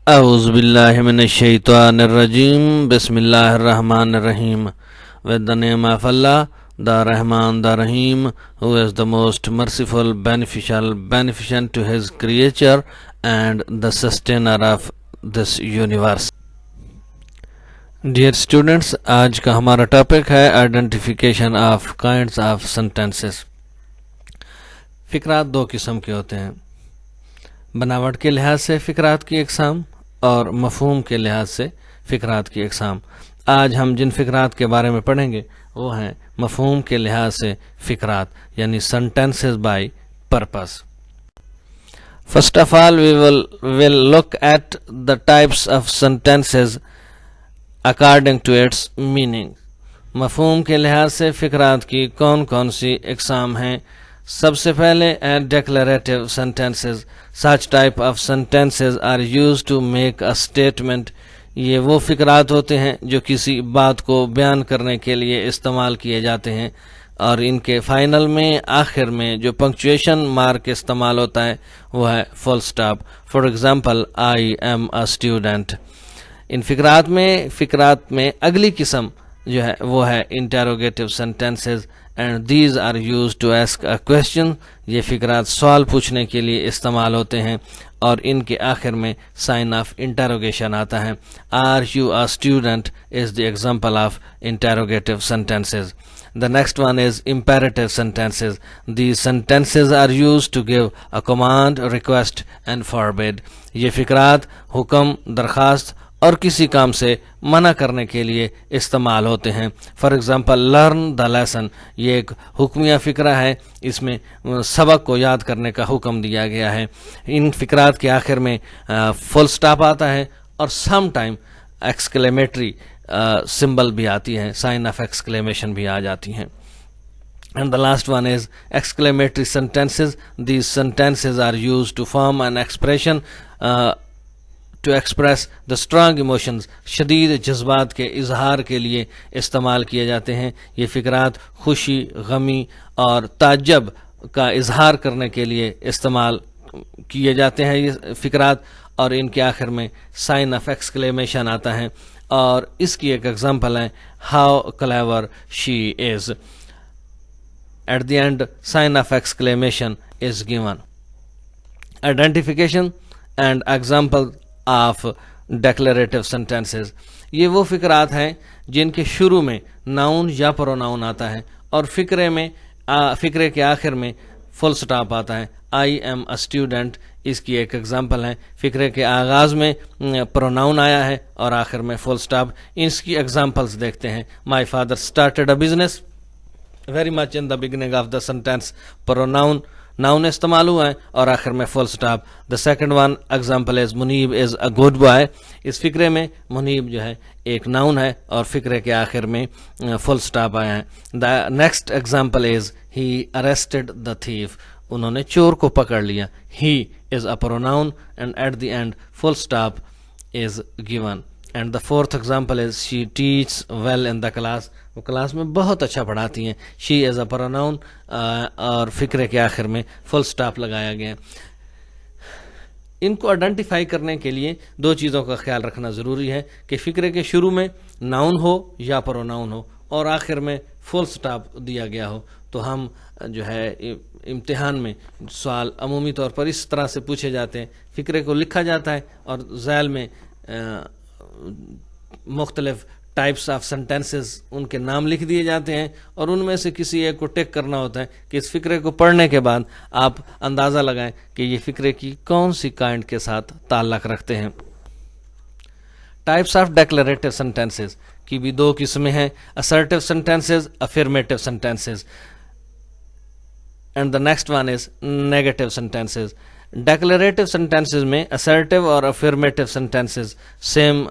اعوذ باللہ من الشیطان الرجیم بسم اللہ الرحمن الرحیم with the name of Allah, the Rahman, the Rahim, who is the most merciful, beneficial, beneficent to his creature and the sustainer of this universe. Dear students, آج کا ہمارا ٹاپک ہے identification of kinds of sentences. فقرات دو قسم کے ہوتے ہیں، بناوٹ کے لحاظ سے فقرات کی اقسام اور مفہوم کے لحاظ سے فقرات کی اقسام. آج ہم جن فقرات کے بارے میں پڑھیں گے وہ ہیں مفہوم کے لحاظ سے فقرات، یعنی sentences by purpose. First of all, we will look at the types of sentences according to its meaning. مفہوم کے لحاظ سے فقرات کی کون کون سی اقسام ہیں؟ سب سے پہلے declarative sentences. Such type of sentences are used to make a statement. یہ وہ فقرات ہوتے ہیں جو کسی بات کو بیان کرنے کے لیے استعمال کیے جاتے ہیں، اور ان کے فائنل میں آخر میں جو پنکچویشن مارک استعمال ہوتا ہے وہ ہے full stop. For example I am a student. ان فقرات میں اگلی قسم جو ہے وہ ہے interrogative sentences and these are used to ask a question. یہ فقرات سوال پوچھنے کے لیے استعمال ہوتے ہیں اور ان کے آخر میں sign of interrogation آتا ہے. Are you a student is the example of interrogative sentences. The next one is imperative sentences. These sentences are used to give a command, request and forbid. یہ فقرات حکم، درخواست اور کسی کام سے منع کرنے کے لیے استعمال ہوتے ہیں. For example learn the lesson. یہ ایک حکمیہ فقرہ ہے، اس میں سبق کو یاد کرنے کا حکم دیا گیا ہے. ان فقرات کے آخر میں فل سٹاپ آتا ہے اور سم ٹائم ایکسکلیمیٹری سمبل بھی آتی ہیں، سائن آف ایکسکلیمیشن بھی آ جاتی ہیں. And the last one is exclamatory sentences. These sentences are used to form an expression to express the strong emotions. شدید جذبات کے اظہار کے لیے استعمال کیے جاتے ہیں. یہ فقرات خوشی، غمی اور تعجب کا اظہار کرنے کے لیے استعمال کیے جاتے ہیں یہ فقرات، اور ان کے آخر میں سائن آف ایکسکلیمیشن آتا ہے. اور اس کی ایک ایگزامپل ہے how clever she is. At the end sign of exclamation is given. Identification and example of declarative sentences. یہ وہ فقرات ہیں جن کے شروع میں ناؤن یا پروناؤن آتا ہے اور فقرے کے آخر میں فل سٹاپ آتا ہے. I am a student اس کی ایک ایگزامپل ہے. فقرے کے آغاز میں پروناؤن آیا ہے اور آخر میں فل سٹاپ. اس کی ایگزامپلس دیکھتے ہیں. My father started a business. Very much in the beginning of the sentence pronoun noun استعمال ہوا ہے اور آخر میں فل stop. The second one example is Munib is a good boy. اس فقرے میں منیب جو ہے ایک ناؤن ہے اور فقرے کے آخر میں فل سٹاپ آیا ہے. The next example is he arrested the thief. انہوں نے چور کو پکڑ لیا. He is a pronoun and at the end full stop is given. And the fourth example is she teaches well in the class. وہ class میں بہت اچھا پڑھاتی ہیں. She is a pronoun اور فقرے کے آخر میں فل سٹاپ لگایا گیا. ان کو آئیڈینٹیفائی کرنے کے لیے دو چیزوں کا خیال رکھنا ضروری ہے کہ فقرے کے شروع میں ناؤن ہو یا پروناؤن ہو اور آخر میں فل سٹاپ دیا گیا ہو. تو ہم جو ہے امتحان میں سوال عمومی طور پر اس طرح سے پوچھے جاتے ہیں. فقرے کو لکھا جاتا ہے اور ذیل میں مختلف ٹائپس آف سینٹینسز ان کے نام لکھ دیے جاتے ہیں اور ان میں سے کسی ایک کو ٹیک کرنا ہوتا ہے کہ اس فقرے کو پڑھنے کے بعد آپ اندازہ لگائیں کہ یہ فقرے کی کون سی کائنڈ کے ساتھ تعلق رکھتے ہیں. ٹائپس آف ڈیکلریٹو سینٹینسز کی بھی دو قسمیں ہیں، assertive sentences, affirmative sentences. And the next one is negative sentences. Declarative sentences میں assertive اور affirmative sentences same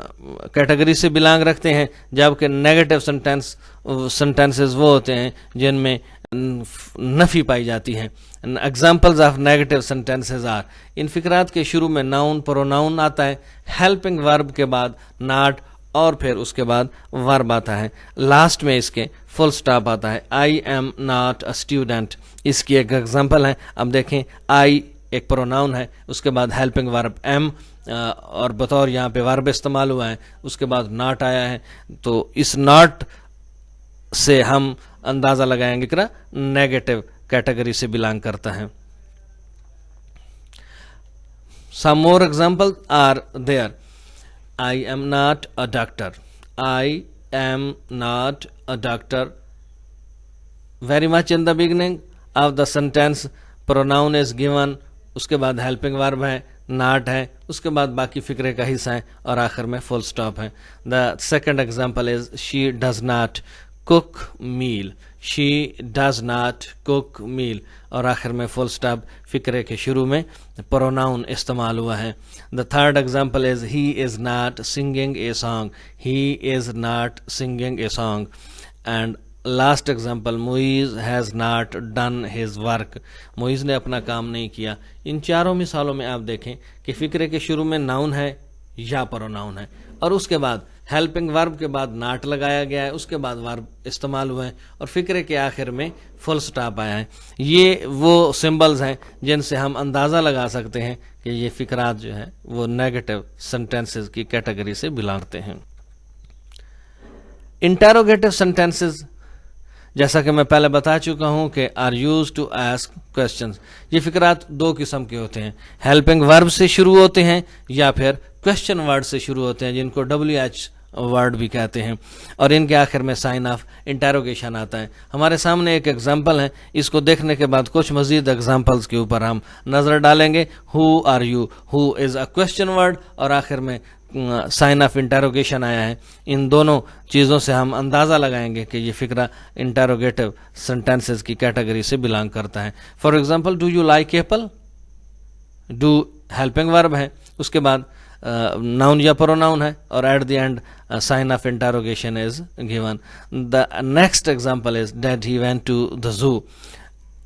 کیٹیگری سے بلانگ رکھتے ہیں، جبکہ negative sentences وہ ہوتے ہیں جن میں نفی پائی جاتی ہے. Examples of negative sentences are. ان فقرات کے شروع میں ناؤن پروناؤن آتا ہے، helping verb کے بعد not اور پھر اس کے بعد ورب آتا ہے. لاسٹ میں اس کے فل سٹاپ آتا ہے. I am not a student اس کی ایک ایگزامپل ہے. اب دیکھیں I ایک پروناؤن ہے, اس کے بعد ہیلپنگ ورب ایم اور بطور یہاں پہ ورب استعمال ہوا ہے, اس کے بعد ناٹ آیا ہے. تو اس ناٹ سے ہم اندازہ لگائیں گے کہ نیگیٹو کیٹیگری سے بلانگ کرتا ہے. Some more examples are there. I am not a doctor. I am not a doctor. Very much in the beginning of the sentence pronoun is given, اس کے بعد helping verb ہے, not ہے, اس کے بعد باقی فکرے کا حصہ ہے اور آخر میں full stop ہے. The second example is she does not cook meal. She does not cook meal اور آخر میں full stop فکرے کے شروع میں pronoun استعمال ہوا ہے. The third example is he is not singing a song. He is not singing a song. And last example, Moiz has not done his work. Moiz نے اپنا کام نہیں کیا. ان چاروں مثالوں میں آپ دیکھیں کہ فکرے کے شروع میں ناؤن ہے یا pronoun ہے اور اس کے بعد ہیلپنگ ورب کے بعد ناٹ لگایا گیا ہے, اس کے بعد ورب استعمال ہوئے ہیں اور فکرے کے آخر میں فل سٹاپ آیا ہے. یہ وہ سمبلز ہیں جن سے ہم اندازہ لگا سکتے ہیں کہ یہ فکرات جو ہیں وہ نیگیٹو سینٹینسز کی کیٹیگری سے بلانگ کرتے ہیں. انٹیروگیٹو سینٹینسز جیسا کہ میں پہلے بتا چکا ہوں کہ are used to ask questions. یہ فکرات دو قسم کے ہوتے ہیں, ہیلپنگ ورب سے شروع ہوتے ہیں یا پھر کوشچن ورڈ سے شروع ہوتے ہیں جن کو WH ورڈ بھی کہتے ہیں اور ان کے آخر میں سائن آف انٹیروگیشن آتا ہے. ہمارے سامنے ایک ایگزامپل ہے, اس کو دیکھنے کے بعد کچھ مزید ایگزامپلز کے اوپر ہم نظر ڈالیں گے. Who are you, who is a question word اور آخر میں سائن آف انٹیروگیشن آیا ہے. ان دونوں چیزوں سے ہم اندازہ لگائیں گے کہ یہ فکرہ انٹیروگیٹو سینٹینسز کی کیٹیگری سے بلانگ کرتا ہے. For example, do you like apple. Do helping ورب ہے, اس کے بعد ناؤن یا پروناؤن ہے اور at the end sign of interrogation is given. The next example is that he went to the zoo.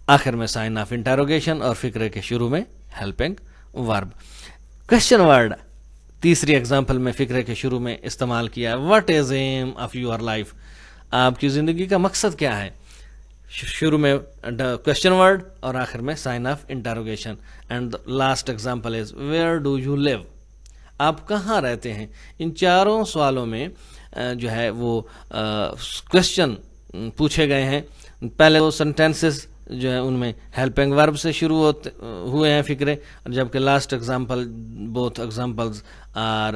آخر میں سائن آف انٹیروگیشن اور فکرے کے شروع میں ہیلپنگ ورب. کوشچن ورڈ تیسری ایگزامپل میں فکرے کے شروع میں استعمال کیا ہے. What is aim of your life. آپ کی زندگی کا مقصد کیا ہے. شروع میں کوشچن ورڈ اور آخر میں sign of interrogation. And last example is where do you live. آپ کہاں رہتے ہیں. ان چاروں سوالوں میں جو ہے وہ کوشچن پوچھے گئے ہیں. پہلے وہ سینٹینسز جو ہے ان میں ہیلپنگ ورب سے شروع ہوئے ہیں فکرے, جبکہ last example both examples are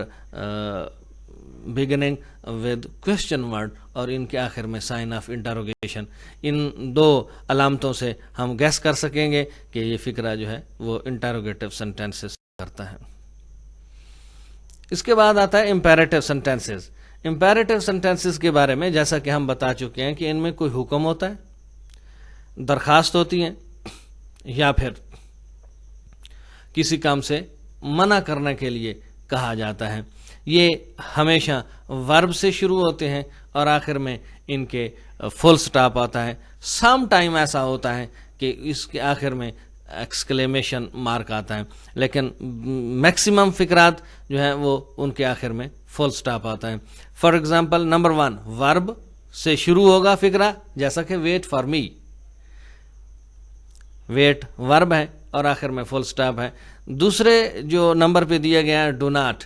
beginning with question word اور ان کے آخر میں سائن آف انٹیروگیشن. ان دو علامتوں سے ہم گیس کر سکیں گے کہ یہ فکرہ جو ہے وہ انٹیروگیٹو سینٹینسز کرتا ہے. اس کے بعد آتا ہے امپیریٹو سینٹینسز. امپیریٹو سینٹینسز کے بارے میں جیسا کہ ہم بتا چکے ہیں کہ ان میں کوئی حکم ہوتا ہے, درخواست ہوتی ہیں یا پھر کسی کام سے منع کرنے کے لیے کہا جاتا ہے. یہ ہمیشہ ورب سے شروع ہوتے ہیں اور آخر میں ان کے فل سٹاپ آتا ہے. سم ٹائم ایسا ہوتا ہے کہ اس کے آخر میں ایکسکلیمیشن مارک آتا ہے, لیکن میکسیمم فکرات جو ہیں وہ ان کے آخر میں فل سٹاپ آتا ہے. فار ایگزامپل, نمبر 1 ورب سے شروع ہوگا فکرہ جیسا کہ ویٹ فار می. ویٹ ورب ہے اور آخر میں فل سٹاپ ہے. دوسرے جو نمبر پہ دیا گیا ہے ڈو ناٹ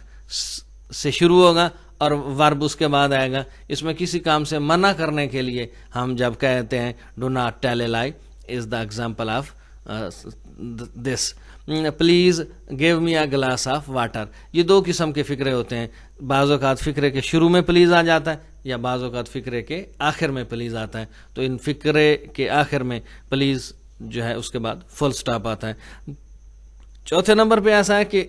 سے شروع ہوگا اور ورب اس کے بعد آئے گا. اس میں کسی کام سے منع کرنے کے لیے ہم جب کہتے ہیں do not tell a lie is the example of this. Please give me a glass of water. یہ دو قسم کے فکرے ہوتے ہیں. بعض اوقات فکرے کے شروع میں پلیز آ جاتا ہے یا بعض اوقات فکرے کے آخر میں پلیز آتا ہے. تو ان فکرے کے آخر میں پلیز جو ہے اس کے بعد فل سٹاپ آتا ہے. چوتھے نمبر پہ ایسا ہے کہ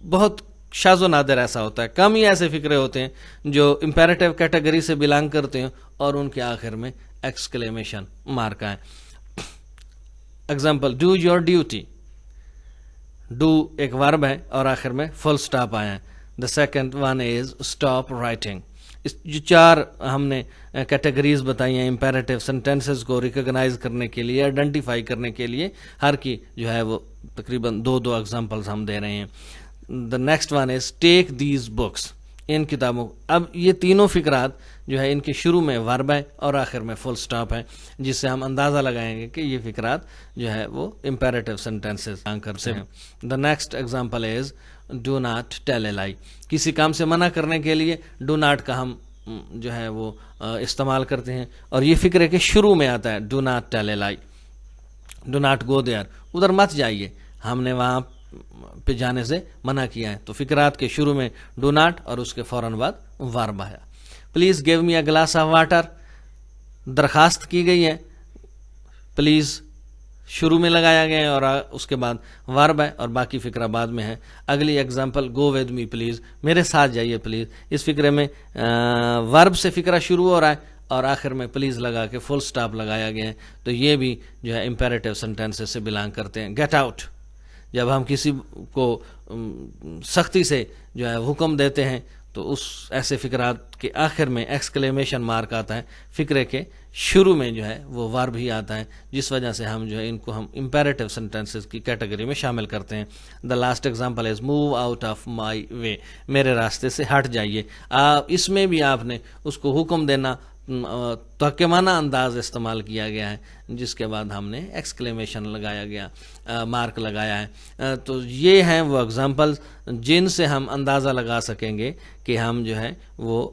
بہت شاذ و نادر ایسا ہوتا ہے, کم ہی ایسے فکرے ہوتے ہیں جو امپیریٹو کیٹیگری سے بلانگ کرتے ہیں اور ان کے آخر میں ایکسکلیمیشن مارک آئے. Example, do your duty. Do ایک ورب ہے اور آخر میں فل سٹاپ آیا ہے. The second one is stop writing. اس جو چار ہم نے کیٹیگریز بتائی ہیں امپیریٹو سینٹینسز کو ریکگنائز کرنے کے لیے, آئیڈینٹیفائی کرنے کے لیے, ہر کی جو ہے وہ تقریباً دو ایگزامپلز ہم دے رہے ہیں. The next one is take these books. ان کتابوں. اب یہ تینوں فقرات جو ہے ان کے شروع میں ورب ہے اور آخر میں فل سٹاپ ہے، جس سے ہم اندازہ لگائیں گے کہ یہ فقرات جو ہے وہ امپیریٹو سینٹینسز کرتے ہیں. The next example is do not tell a لائی. کسی کام سے منع کرنے کے لیے ڈو ناٹ کا ہم جو ہے وہ استعمال کرتے ہیں، اور یہ فقرے کے شروع میں آتا ہے ڈو ناٹ ٹیل اے لائی. ڈو ناٹ گو دیئر، ادھر مت جائیے، ہم نے وہاں پہ جانے سے منع کیا ہے. تو فقرات کے شروع میں ڈو ناٹ اور اس کے فوراً بعد ورب آیا. Please give me a glass of water, درخواست کی گئی ہے، پلیز شروع میں لگایا گیا ہے اور اس کے بعد ورب ہے اور باقی فقرہ بعد میں ہے. اگلی example go with me please, میرے ساتھ جائیے پلیز. اس فقرے میں ورب سے فقرہ شروع ہو رہا ہے اور آخر میں پلیز لگا کے فل سٹاپ لگایا گیا ہے. تو یہ بھی جو ہے امپیریٹو سینٹینسز سے بلانگ کرتے ہیں. گیٹ آؤٹ، جب ہم کسی کو سختی سے جو ہے حکم دیتے ہیں تو اس ایسے فقرات کے آخر میں ایکسکلیمیشن مارک آتا ہے، فقرے کے شروع میں جو ہے وہ ورب ہی آتا ہے، جس وجہ سے ہم جو ہے ان کو ہم امپیریٹو سینٹینسز کی کیٹیگری میں شامل کرتے ہیں. The last example is move out of my way, میرے راستے سے ہٹ جائیے. اس میں بھی آپ نے اس کو حکم دینا تحکمانہ انداز استعمال کیا گیا ہے، جس کے بعد ہم نے ایکسکلیمیشن لگایا گیا، مارک لگایا ہے. تو یہ ہیں وہ اگزامپلز جن سے ہم اندازہ لگا سکیں گے کہ ہم جو ہے وہ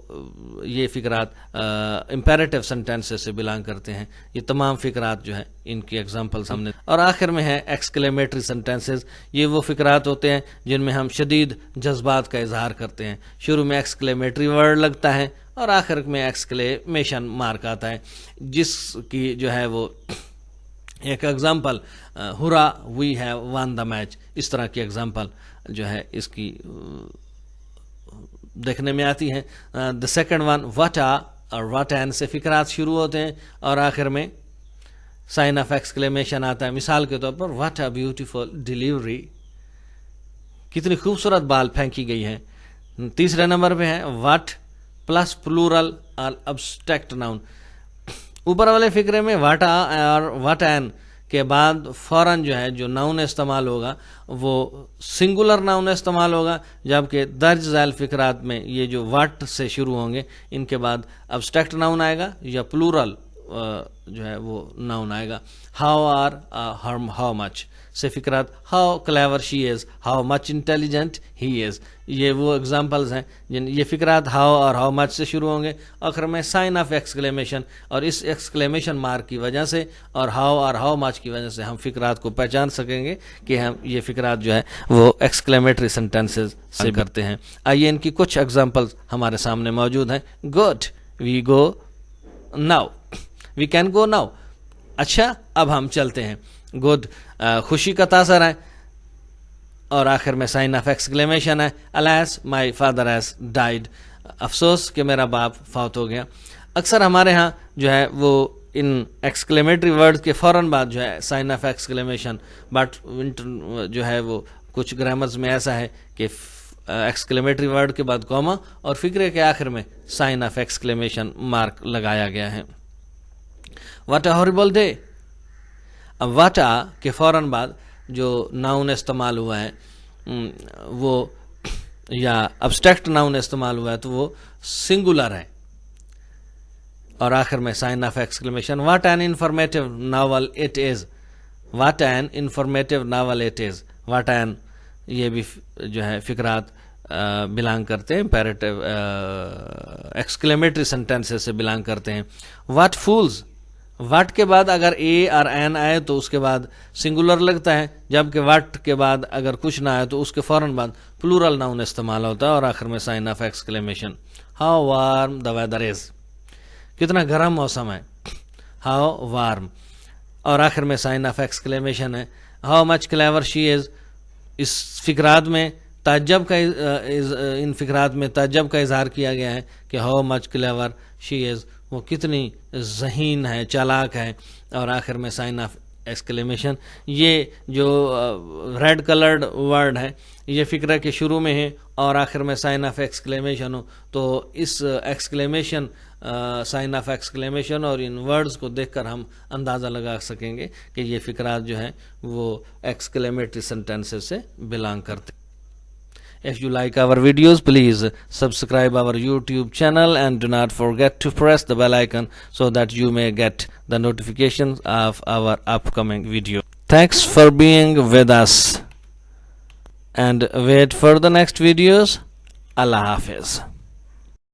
یہ فقرات امپیریٹو سینٹینسز سے بلانگ کرتے ہیں. یہ تمام فقرات جو ہے ان کی ایگزامپلز ہم نے. اور آخر میں ہے ایکسکلیمیٹری سینٹینسز. یہ وہ فقرات ہوتے ہیں جن میں ہم شدید جذبات کا اظہار کرتے ہیں. شروع میں ایکسکلیمیٹری ورڈ لگتا ہے اور آخر میں ایکسکلیمیشن مارک آتا ہے، جس کی جو ہے وہ ایک example hurrah we have won the match, اس طرح کی ایگزامپل جو ہے اس کی دیکھنے میں آتی ہے. دا سیکنڈ ون وٹ آ اور وٹ این سے فقرات شروع ہوتے ہیں اور آخر میں سائن آف ایکسکلیمیشن آتا ہے. مثال کے طور پر وٹ آ بیوٹیفل ڈیلیوری، کتنی خوبصورت بال پھینکی گئی ہے. تیسرے نمبر پہ ہے وٹ پلس پلورل اور ابسٹریکٹ ناؤن. اوپر والے فقرے میں وٹ آ اور وٹ این کے بعد فوراً جو ہے جو ناؤن استعمال ہوگا وہ سنگولر ناؤن استعمال ہوگا، جبکہ درج ذیل فقرات میں یہ جو وٹ سے شروع ہوں گے ان کے بعد ابسٹریکٹ ناؤن آئے گا یا پلورل جو ہے وہ ناؤن آئے گا. ہاؤ آر ہاؤ مچ سے فقرات how clever she is, how much intelligent he is. یہ وہ ایگزامپلز ہیں جن یہ فقرات ہاؤ اور ہاؤ مچ سے شروع ہوں گے، آخر میں سائن آف ایکسکلیمیشن، اور اس ایکسکلیمیشن مارک کی وجہ سے اور ہاؤ مچ کی وجہ سے ہم فقرات کو پہچان سکیں گے کہ ہم یہ فقرات جو ہے وہ ایکسکلیمیٹری سینٹینسز سے کرتے ہیں. آئیے ان کی کچھ ایگزامپلز ہمارے سامنے موجود ہیں. Good we go now, we can go now. اچھا اب ہم چلتے ہیں. گڈ خوشی کا تاثر ہے اور آخر میں سائن آف ایکسکلیمیشن ہے. الیس مائی فادر ہیز ڈائیڈ، افسوس کہ میرا باپ فوت ہو گیا. اکثر ہمارے ہاں جو ہے وہ ان ایکسکلیمیٹری ورڈ کے فوراً بعد جو ہے سائن آف ایکسکلیمیشن، بٹ جو ہے وہ کچھ گرامرز میں ایسا ہے کہ ایکسکلیمیٹری ورڈ کے بعد کوما اور فقرے کے آخر میں سائن آف ایکسکلیمیشن مارک لگایا گیا ہے. واٹ اے ہارریبل ڈے، اب واٹ آ کے فوراً بعد جو ناؤن استعمال ہوا ہے وہ یا ابسٹریکٹ ناؤن استعمال ہوا ہے تو وہ سنگولر ہے اور آخر میں sign of exclamation. What an informative novel it is, what an informative novel it is. What an یہ بھی جو ہے فقرات بلانگ کرتے ہیں امپیریٹیو ایکسکلیمیٹری سینٹینسز سے بلانگ کرتے ہیں. واٹ فولز، واٹ کے بعد اگر اے اور این آئے تو اس کے بعد سنگولر لگتا ہے، جبکہ واٹ کے بعد اگر کچھ نہ آئے تو اس کے فوراً بعد پلورل ناؤن استعمال ہوتا ہے اور آخر میں sign of exclamation. How warm the weather is, کتنا گرم موسم ہے. ہاؤ وارم اور آخر میں سائن آف ایکسکلیمیشن ہے. How much clever she is, اس فقرات میں تعجب کا ان فقرات میں تعجب کا اظہار کیا گیا ہے کہ ہاؤ مچ کلیور شی از، وہ کتنی ذہین ہے، چالاک ہے، اور آخر میں سائن آف ایکسکلیمیشن. یہ جو ریڈ کلرڈ ورڈ ہے یہ فقرہ کے شروع میں ہے اور آخر میں سائن آف ایکسکلیمیشن ہو تو اس ایکسکلیمیشن سائن آف ایکسکلیمیشن اور ان ورڈز کو دیکھ کر ہم اندازہ لگا سکیں گے کہ یہ فقرات جو ہیں وہ ایکسکلیمیٹری سینٹینسز سے بلانگ کرتے ہیں. If you like our videos, please subscribe our YouTube channel and do not forget to press the bell icon so that you may get the notifications of our upcoming video. Thanks for being with us and wait for the next videos. Allah Hafiz.